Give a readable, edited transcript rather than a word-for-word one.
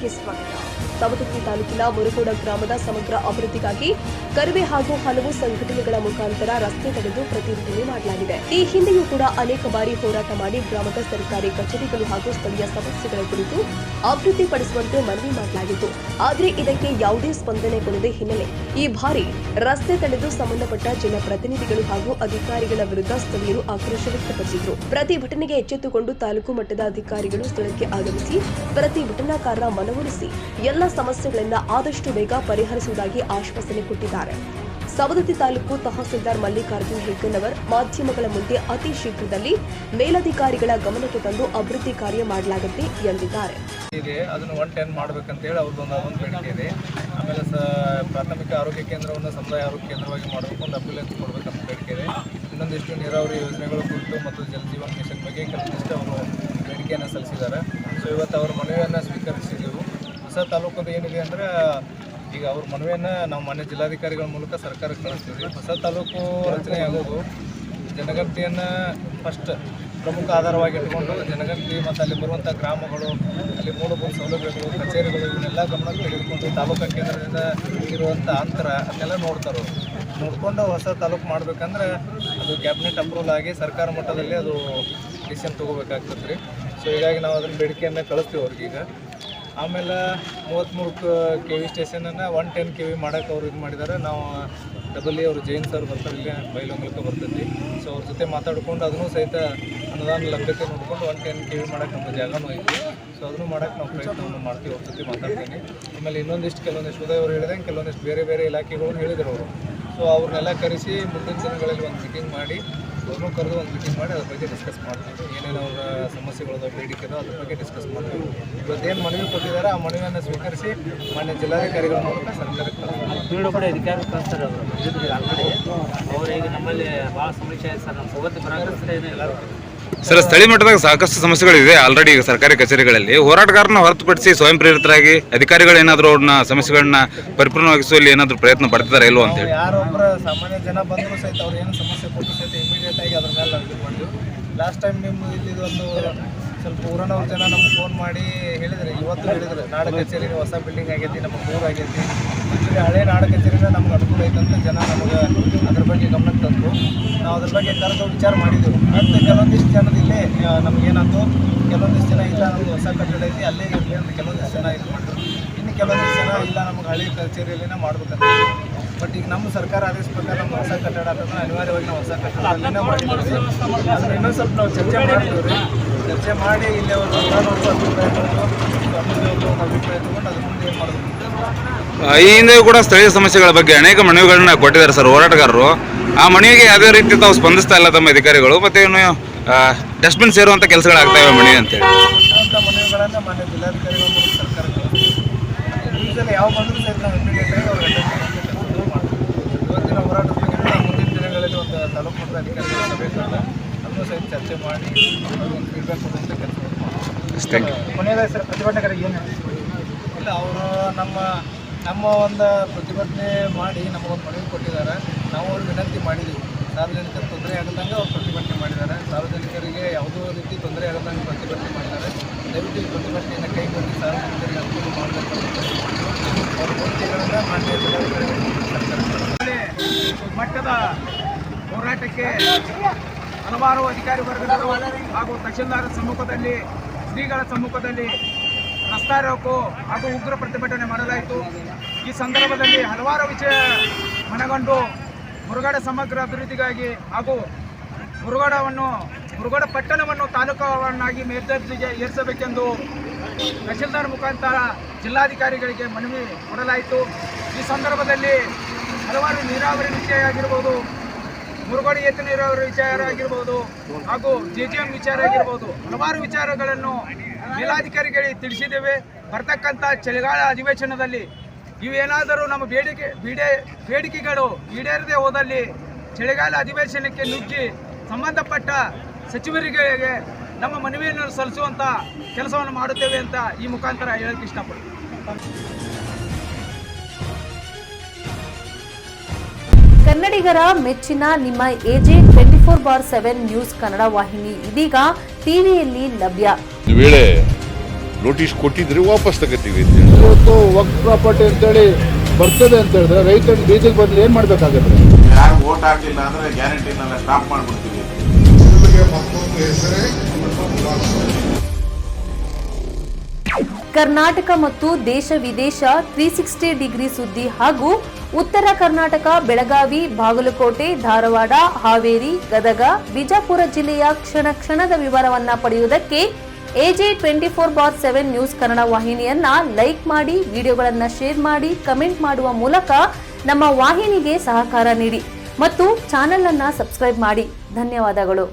ನ್ಯೂಸ್ಗೆ ಸ್ವಾಗತ. ಸವದತ್ತಿ ತಾಲೂಕಿನ ಮುರುಗೋಡ ಗ್ರಾಮದ ಸಮಗ್ರ ಅಭಿವೃದ್ಧಿಗಾಗಿ ಕರವೇ ಹಾಗೂ ಹಲವು ಸಂಘಟನೆಗಳ ಮುಖಾಂತರ ರಸ್ತೆ ತಡೆದು ಪ್ರತಿಭಟನೆ ಮಾಡಲಾಗಿದೆ. ಈ ಹಿಂದೆಯೂ ಕೂಡ ಅನೇಕ ಬಾರಿ ಹೋರಾಟ ಮಾಡಿ ಗ್ರಾಮದ ಸರ್ಕಾರಿ ಕಚೇರಿಗಳು ಹಾಗೂ ಸ್ಥಳೀಯ ಸಮಸ್ಯೆಗಳ ಕುರಿತು ಅಭಿವೃದ್ಧಿಪಡಿಸುವಂತೆ ಮನವಿ ಮಾಡಲಾಗಿತ್ತು. ಆದರೆ ಇದಕ್ಕೆ ಯಾವುದೇ ಸ್ಪಂದನೆ ಕೊಡದ ಹಿನ್ನೆಲೆ ಈ ಬಾರಿ ರಸ್ತೆ ತಡೆದು ಸಂಬಂಧಪಟ್ಟ ಜನಪ್ರತಿನಿಧಿಗಳು ಹಾಗೂ ಅಧಿಕಾರಿಗಳ ವಿರುದ್ಧ ಸ್ಥಳೀಯರು ಆಕ್ರೋಶ ವ್ಯಕ್ತಪಡಿಸಿದರು. ಪ್ರತಿಭಟನೆಗೆ ಎಚ್ಚೆತ್ತುಕೊಂಡು ತಾಲೂಕು ಮಟ್ಟದ ಅಧಿಕಾರಿಗಳು ಸ್ಥಳಕ್ಕೆ ಆಗಮಿಸಿ ಪ್ರತಿಭಟನಾಕಾರರ ಮನವೊಲಿಸಿ ಎಲ್ಲ ಸಮಸ್ಯೆಗಳನ್ನು ಆದಷ್ಟು ಬೇಗ ಪರಿಹರಿಸುವುದಾಗಿ ಆಶ್ವಾಸನೆ ಕೊಟ್ಟಿದ್ದಾರೆ. ಸವದತ್ತಿ ತಾಲೂಕು ತಹಸೀಲ್ದಾರ್ ಮಲ್ಲಿಕಾರ್ಜುನ್ ಹೆಗ್ಗನ್ನವರ್ ಮಾಧ್ಯಮಗಳ ಮುಂದೆ ಅತಿ ಶೀಘ್ರದಲ್ಲಿ ಮೇಲಧಿಕಾರಿಗಳ ಗಮನಕ್ಕೆ ತಂದು ಅಭಿವೃದ್ಧಿ ಕಾರ್ಯ ಮಾಡಲಾಗುತ್ತೆ ಎಂದಿದ್ದಾರೆ. ಅದನ್ನು 110 ಮಾಡಬೇಕಂತ ಹೇಳಿ ಅವ್ರದ್ದೊಂದು ಬೇಡಿಕೆ ಇದೆ. ಆಮೇಲೆ ಪ್ರಾಥಮಿಕ ಆರೋಗ್ಯ ಕೇಂದ್ರವನ್ನು ಸಮುದಾಯ ಆರೋಗ್ಯ ಕೇಂದ್ರವಾಗಿ ಮಾಡಬೇಕು, ಒಂದು ಆಂಬ್ಯುಲೆನ್ಸ್ ಕೊಡಬೇಕಂತ ಬೇಡಿಕೆ ಇದೆ. ಇನ್ನೊಂದಿಷ್ಟು ನೀರಾವರಿ ಯೋಜನೆಗಳ ಕುರಿತು ಮತ್ತು ಜಲಜೀವನ್ ಮಿಷನ್ ಬಗ್ಗೆ ಕೆಲವೊಂದಿಷ್ಟು ಅವರು ಬೇಡಿಕೆಯನ್ನು ಸಲ್ಲಿಸಿದ್ದಾರೆ. ಸೊ ಇವತ್ತು ಅವರ ಮನವಿಯನ್ನು ಸ್ವೀಕರಿಸಿದೆವು. ಹೊಸ ತಾಲೂಕದು ಏನಿದೆ ಅಂದರೆ ಈಗ ಅವ್ರ ಮನವಿಯನ್ನು ನಾವು ಮಾನ್ಯ ಜಿಲ್ಲಾಧಿಕಾರಿಗಳ ಮೂಲಕ ಸರ್ಕಾರಕ್ಕೆ ಕಳಿಸ್ತೀವಿ. ಹೊಸ ತಾಲೂಕು ರಚನೆ ಆಗೋದು ಜನಗಣತಿಯನ್ನು ಫಸ್ಟ್ ಪ್ರಮುಖ ಆಧಾರವಾಗಿ ಇಟ್ಕೊಂಡು ಜನಗಣತಿ ಮತ್ತು ಅಲ್ಲಿ ಬರುವಂಥ ಗ್ರಾಮಗಳು, ಅಲ್ಲಿ ಮೂಲಭೂತ ಸೌಲಭ್ಯಗಳು, ಕಚೇರಿಗಳು ಇವನ್ನೆಲ್ಲ ಗಮನಕ್ಕೆ ತೆಗೆದುಕೊಂಡು ತಾಲೂಕು ಕೇಂದ್ರದಿಂದ ಇರುವಂಥ ಅಂತರ ಅದನ್ನೆಲ್ಲ ನೋಡಿಕೊಂಡು ಹೊಸ ತಾಲೂಕು ಮಾಡಬೇಕಂದ್ರೆ ಅದು ಕ್ಯಾಬಿನೆಟ್ ಅಪ್ರೂವಲ್ ಆಗಿ ಸರ್ಕಾರ ಮಟ್ಟದಲ್ಲಿ ಅದು ಡಿಸಿಷನ್ ತೊಗೋಬೇಕಾಗ್ತದೆ ರೀ. ಸೊ ಹೀಗಾಗಿ ನಾವು ಅದನ್ನ ಬೇಡಿಕೆಯನ್ನು ಕಳಿಸ್ತೀವಿ ಅವ್ರಿಗೀಗ. ಆಮೇಲೆ 33 KV ಸ್ಟೇಷನನ್ನು 110 KV ಮಾಡೋಕ್ಕೆ ಅವ್ರು ಇದು ಮಾಡಿದ್ದಾರೆ. ನಾವು ಡಬಲಿ ಅವರು ಜೈನ್ ಸರ್ ಬರ್ತಾರೆ, ಇಲ್ಲೇ ಬೈಲೊಂಗಲಕ್ಕೆ ಬರ್ತೈತಿ. ಸೊ ಅವ್ರ ಜೊತೆ ಮಾತಾಡ್ಕೊಂಡು ಅದನ್ನು ಸಹಿತ ಅನುದಾನ ಲಭ್ಯತೆ ನೋಡ್ಕೊಂಡು 110 KV ಮಾಡೋಕ್ಕೆ ನಮ್ಮ ಜಾಗನೂ ಐತಿ. ಸೊ ಅದನ್ನು ಮಾಡೋಕ್ಕೆ ನಾವು ಪ್ರಯತ್ನವನ್ನು ಮಾಡ್ತೀವಿ, ಅವ್ರ ಜೊತೆ ಮಾತಾಡ್ತೀನಿ. ಆಮೇಲೆ ಕೆಲವೊಂದಿಷ್ಟು ಉದಯ ಅವರು ಹೇಳಿದಂಗೆ ಕೆಲವೊಂದಿಷ್ಟು ಬೇರೆ ಇಲಾಖೆಗಳು ಹೇಳಿದರು ಅವರು. ಸೊ ಅವ್ರನ್ನೆಲ್ಲ ಕರೆಸಿ ಮುಂದಿನ ದಿನಗಳಲ್ಲಿ ಒಂದು ಮೀಟಿಂಗ್ ಮಾಡಿ ಅವ್ರನ್ನೂ ಕರೆದು ಒಂದು ಮೀಟಿಂಗ್ ಮಾಡಿ ಅದ್ರ ಬಗ್ಗೆ ಡಿಸ್ಕಸ್ ಮಾಡ್ತೀವಿ. ಏನೇನು ಅವರ ಸಮಸ್ಯೆಗಳದ ಬೇಡಿಕೆ ಇದೋ ಅದ್ರ ಬಗ್ಗೆ ಡಿಸ್ಕಸ್ ಮಾಡ್ತೀವಿ. ಇವತ್ತೇನು ಮನವಿ ಕೊಟ್ಟಿದ್ದಾರೆ ಆ ಮನವಿಯನ್ನು ಸ್ವೀಕರಿಸಿ ಮಾನ್ಯ ಜಿಲ್ಲಾಧಿಕಾರಿಗಳ ಮೂಲಕ ಸರ್ಕಾರಕ್ಕೆ ಕೂಡ ಅಧಿಕಾರಿ ಕಳಿಸ್ತಾರೆ. ಅವರು ಈಗ ನಮ್ಮಲ್ಲಿ ಭಾಳ ಸಮಸ್ಯೆ ಇದೆ ಸರ್. ನಮ್ಮ ಸವದತ್ತಿ ಬರಾಕಷ್ಟೇ ಎಲ್ಲರೂ ಸರ್, ಸ್ಥಳೀಯ ಮಟ್ಟದಾಗ ಸಾಕಷ್ಟು ಸಮಸ್ಯೆಗಳಿದೆ ಆಲ್ರೆಡಿ ಈಗ ಸರ್ಕಾರಿ ಕಚೇರಿಗಳಲ್ಲಿ. ಹೋರಾಟಗಾರನ ಹೊರತುಪಡಿಸಿ ಸ್ವಯಂ ಪ್ರೇರಿತರಾಗಿ ಅಧಿಕಾರಿಗಳು ಏನಾದರೂ ಅವ್ರನ್ನ ಸಮಸ್ಯೆಗಳನ್ನ ಪರಿಪೂರ್ಣವಾಗಿಸುವಲ್ಲಿ ಏನಾದರೂ ಪ್ರಯತ್ನ ಪಡ್ತಿದ್ದಾರೆ ಇಲ್ವೋ ಅಂತೇಳಿ. ಯಾರೊಬ್ಬರ ಸಾಮಾನ್ಯ ಜನ ಬಂದರೂ ಸಹಿತ ಅವ್ರು ಏನು ಸಮಸ್ಯೆ ಕೊಟ್ಟು ಸಹಿತ ಇಮಿಡಿಯೇಟ್ ಆಗಿ ಅದ್ರ ಮೇಲೆ ನಾವು ಇದು ಮಾಡಿದ್ವಿ. ಲಾಸ್ಟ್ ಟೈಮ್ ನಿಮ್ಮ ಇಲ್ಲಿದೊಂದು ಸ್ವಲ್ಪ ಊರನವ್ರ ಜನ ನಮ್ಗೆ ಫೋನ್ ಮಾಡಿ ಹೇಳಿದ್ರೆ, ಇವತ್ತು ಹೇಳಿದ್ರೆ ನಾಡ ಕಚೇರಿ ಹೊಸ ಬಿಲ್ಡಿಂಗ್ ಆಗೈತಿ, ನಮಗೆ ದೂರ ಆಗೈತಿ, ಆ್ಯಕ್ಚುಲಿ ಹಳೆ ನಾಡ ಕಚೇರಿನ ನಮ್ಗೆ ಅನುಕೂಲ ಐತಂತ ಜನ ನಮಗೆ ಅದ್ರ ಬಗ್ಗೆ ಗಮನಕ್ಕೆ ತಂದು ನಾವು ಅದ್ರ ಬಗ್ಗೆ ಕರೆದು ವಿಚಾರ ಮಾಡಿದ್ದೆವು. ಮತ್ತು ಕೆಲವೊಂದಿಷ್ಟು ಜನದ ಇಲ್ಲೇ ನಮಗೇನಾಯ್ತು, ಕೆಲವೊಂದಿಷ್ಟು ಜನ ಇಲ್ಲ ನಮ್ದು ಹೊಸ ಕಟ್ಟಡ ಐತಿ ಅಲ್ಲೇ ಇರಲಿ ಅಂತ ಕೆಲವೊಂದಿಷ್ಟು ಜನ ಇದು ಮಾಡಿದ್ರು. ಇನ್ನು ಕೆಲವೊಂದಿಷ್ಟು ಜನ ಇಲ್ಲ ನಮ್ಗೆ ಹಳೆ ಕಚೇರಿಯಲ್ಲಿನೇ ಮಾಡ್ಬೇಕಂತ. ಬಟ್ ಈಗ ನಮ್ಮ ಸರ್ಕಾರ ಆದೇಶ ಪ್ರಕಾರ ನಮ್ಮ ಹೊಸ ಕಟ್ಟಡ ಅಂತಂದ್ರೆ ಅನಿವಾರ್ಯವಾಗಿ ನಾವು ಹೊಸ ಕಟ್ಟಡ ಅಲ್ಲಿನೇ ಮಾಡಿದ್ದೀವಿ. ಅದನ್ನ ಇನ್ನೊಂದು ಸ್ವಲ್ಪ ನಾವು ಚರ್ಚೆ ಮಾಡ್ತೀವಿ ರೀ. ಚರ್ಚೆ ಮಾಡಿ ಇಲ್ಲಿ ಒಂದು ಅಭಿಪ್ರಾಯ ತಗೊಂಡು ಅದ್ರ ಮುಂದೆ ಏನು ಮಾಡಬೇಕು. ಈ ಹಿಂದೆ ಕೂಡ ಸ್ಥಳೀಯ ಸಮಸ್ಯೆಗಳ ಬಗ್ಗೆ ಅನೇಕ ಮನವಿಗಳನ್ನ ಕೊಟ್ಟಿದ್ದಾರೆ ಸರ್ ಹೋರಾಟಗಾರರು. ಆ ಮನವಿಗೆ ಯಾವುದೇ ರೀತಿ ತಾವು ಸ್ಪಂದಿಸ್ತಾ ಇಲ್ಲ ತಮ್ಮ ಅಧಿಕಾರಿಗಳು. ಮತ್ತು ಏನು ಡಸ್ಟ್ಬಿನ್ ಸೇರುವಂಥ ಕೆಲಸಗಳಾಗ್ತಾಯಿವೆ ಮನವಿ ಅಂತೇಳಿ ಅಂಥ ಮನವಿಗಳನ್ನು ಮಾನ್ಯ ಜಿಲ್ಲಾಧಿಕಾರಿಗಳ ಮೂಲಕ ಸರ್ಕಾರಕ್ಕೆ ಯೂಸಲ್ಲಿ ಯಾವ ಬಂದರೂ ಸಹಿತ ನಾವು ಇಮಿಡಿಯೇಟಾಗಿ ಅವ್ರ ಇವತ್ತಿನ ಹೋರಾಟದ ಬಗ್ಗೆ ಮುಂದಿನ ದಿನಗಳಲ್ಲಿ ಒಂದು ತಾಲೂಕು ಮಟ್ಟದ ಅಧಿಕಾರಿಗಳು ಸಭೆಗಳನ್ನ ಅದನ್ನು ಸಹಿತ ಚರ್ಚೆ ಮಾಡಿ ಒಂದು ಫೀಡ್ಬ್ಯಾಕ್ ಕೊಡುವಂಥ ಕೆಲಸವನ್ನು ಮಾಡ್ತೀವಿ. ಕೊನೆಯದಾಗಿ ಸರ್ ಪ್ರತಿಭಟನೆಗಾರರಿಗೆ ಏನು ಇಲ್ಲ, ಅವರು ನಮ್ಮ ಒಂದು ಪ್ರತಿಭಟನೆ ಮಾಡಿ ನಮಗೊಂದು ಮನವಿ ಕೊಟ್ಟಿದ್ದಾರೆ. ನಾವು ಅವ್ರು ವಿನಂತಿ ಮಾಡಿದ್ದೀವಿ, ಸಾರ್ವಜನಿಕರು ತೊಂದರೆ ಆಗದಂಗೆ ಅವ್ರು ಪ್ರತಿಭಟನೆ ಮಾಡಿದ್ದಾರೆ. ಸಾರ್ವಜನಿಕರಿಗೆ ಯಾವುದೋ ರೀತಿ ತೊಂದರೆ ಆಗದಂಗೆ ಪ್ರತಿಭಟನೆ ಮಾಡಿದ್ದಾರೆ. ದಯವಿಟ್ಟು ಈ ಪ್ರತಿಭಟನೆಯನ್ನು ಕೈಗೊಂಡು ಸಾರ್ವಜನಿಕರಿಗೆ ಅನುಕೂಲ ಮಾಡಬೇಕಂತ ಅವ್ರ ಕೋರಿಕೆಗಳನ್ನು ಮಾನ್ಯ ಮಟ್ಟದ ಹೋರಾಟಕ್ಕೆ ಹಲವಾರು ಅಧಿಕಾರಿ ವರ್ಗದವರು ಹಾಗೂ ತಹಶೀಲ್ದಾರ್ ಸಮ್ಮುಖದಲ್ಲಿ, ಶ್ರೀಗಳ ಸಮ್ಮುಖದಲ್ಲಿ ರಸ್ತಾ ರೋಕೋ ಹಾಗೂ ಉಗ್ರ ಪ್ರತಿಭಟನೆ ಮಾಡಲಾಯಿತು. ಈ ಸಂದರ್ಭದಲ್ಲಿ ಹಲವಾರು ವಿಷಯ ಮನಗಂಡು ಮುರುಗೋಡ ಸಮಗ್ರ ಅಭಿವೃದ್ಧಿಗಾಗಿ ಹಾಗೂ ಮುರುಗೋಡ ಪಟ್ಟಣವನ್ನು ತಾಲೂಕವನ್ನಾಗಿ ಮೇಲ್ದರ್ಜೆಗೆ ಏರಿಸಬೇಕೆಂದು ತಹಶೀಲ್ದಾರ್ ಮುಖಾಂತರ ಜಿಲ್ಲಾಧಿಕಾರಿಗಳಿಗೆ ಮನವಿ ಕೊಡಲಾಯಿತು. ಈ ಸಂದರ್ಭದಲ್ಲಿ ಹಲವಾರು ನೀರಾವರಿ ವಿಷಯ ಆಗಿರ್ಬೋದು, ಮುರುಗೋಡ ಏತ ನೀರಾವರಿ ವಿಚಾರ ಆಗಿರ್ಬೋದು ಹಾಗೂ JGM ವಿಚಾರ ಆಗಿರ್ಬೋದು, ಹಲವಾರು ವಿಚಾರಗಳನ್ನು ಮೇಲಾಧಿಕಾರಿಗಳಿಗೆ ತಿಳಿಸಿದ್ದೇವೆ. ಬರ್ತಕ್ಕಂಥ ಚಳಿಗಾಲ ಅಧಿವೇಶನದಲ್ಲಿ ಇವೇನಾದರೂ ನಮ್ಮ ಬೇಡಿಕೆಗಳು ಈಡೇರದೆ ಹೋದಲ್ಲಿ ಚಳಿಗಾಲ ಅಧಿವೇಶನಕ್ಕೆ ನುಗ್ಗಿ ಸಂಬಂಧಪಟ್ಟ ಸಚಿವರಿಗೆ ನಮ್ಮ ಮನವಿಯನ್ನು ಸಲ್ಲಿಸುವಂಥ ಕೆಲಸವನ್ನು ಮಾಡುತ್ತೇವೆ ಅಂತ ಈ ಮುಖಾಂತರ ಹೇಳಕ್ಕೆ ಇಷ್ಟಪಡ್ತೀನಿ. ಕನ್ನಡಿಗರ ಮೆಚ್ಚಿನ ನಿಮ್ಮ AJ 24/7 ನ್ಯೂಸ್ ಕನ್ನಡ ವಾಹಿನಿ ಇದೀಗ ಟಿವಿಯಲ್ಲಿ ಲಭ್ಯ. ಈ ವೇಳೆ ನೋಟಿಸ್ ಕೊಟ್ಟಿದ್ರೆ ವಾಪಸ್ ತಗೋತೀವಿ ಅಂತ ಹೇಳಿ. ಇವತ್ತು ವಕ್ಫ್ ಪ್ರಾಪರ್ಟಿ ಅಂತೇಳಿ ಬರ್ತದೆ ಅಂತ ಹೇಳಿದ್ರೆ ರೈತರ ಬೀಜಕ್ಕೆ ಬದಲು ಏನು ಮಾಡಬೇಕಾಗತ್ತೆ? ಯಾರು ವೋಟ್ ಹಾಕಲಿಲ್ಲ ಅಂದರೆ ಗ್ಯಾರಂಟಿನೆಲ್ಲ ಸ್ಟಾಪ್ ಮಾಡಿಬಿಡ್ತೀವಿ. ಕರ್ನಾಟಕ ಮತ್ತು ದೇಶ ವಿದೇಶ 360 ಡಿಗ್ರಿ ಸುದ್ದಿ ಹಾಗೂ ಉತ್ತರ ಕರ್ನಾಟಕ ಬೆಳಗಾವಿ, ಬಾಗಲಕೋಟೆ, ಧಾರವಾಡ, ಹಾವೇರಿ, ಗದಗ, ಬಿಜಾಪುರ ಜಿಲ್ಲೆಯ ಕ್ಷಣ ಕ್ಷಣದ ವಿವರವನ್ನ ಪಡೆಯುವುದಕ್ಕೆ AJ 24/7 ನ್ಯೂಸ್ ಕನ್ನಡ ವಾಹಿನಿಯನ್ನ ಲೈಕ್ ಮಾಡಿ, ವಿಡಿಯೋಗಳನ್ನ ಶೇರ್ ಮಾಡಿ, ಕಮೆಂಟ್ ಮಾಡುವ ಮೂಲಕ ನಮ್ಮ ವಾಹಿನಿಗೆ ಸಹಕಾರ ನೀಡಿ ಮತ್ತು ಚಾನೆಲ್ ಅನ್ನ ಸಬ್ಸ್ಕ್ರೈಬ್ ಮಾಡಿ. ಧನ್ಯವಾದಗಳು.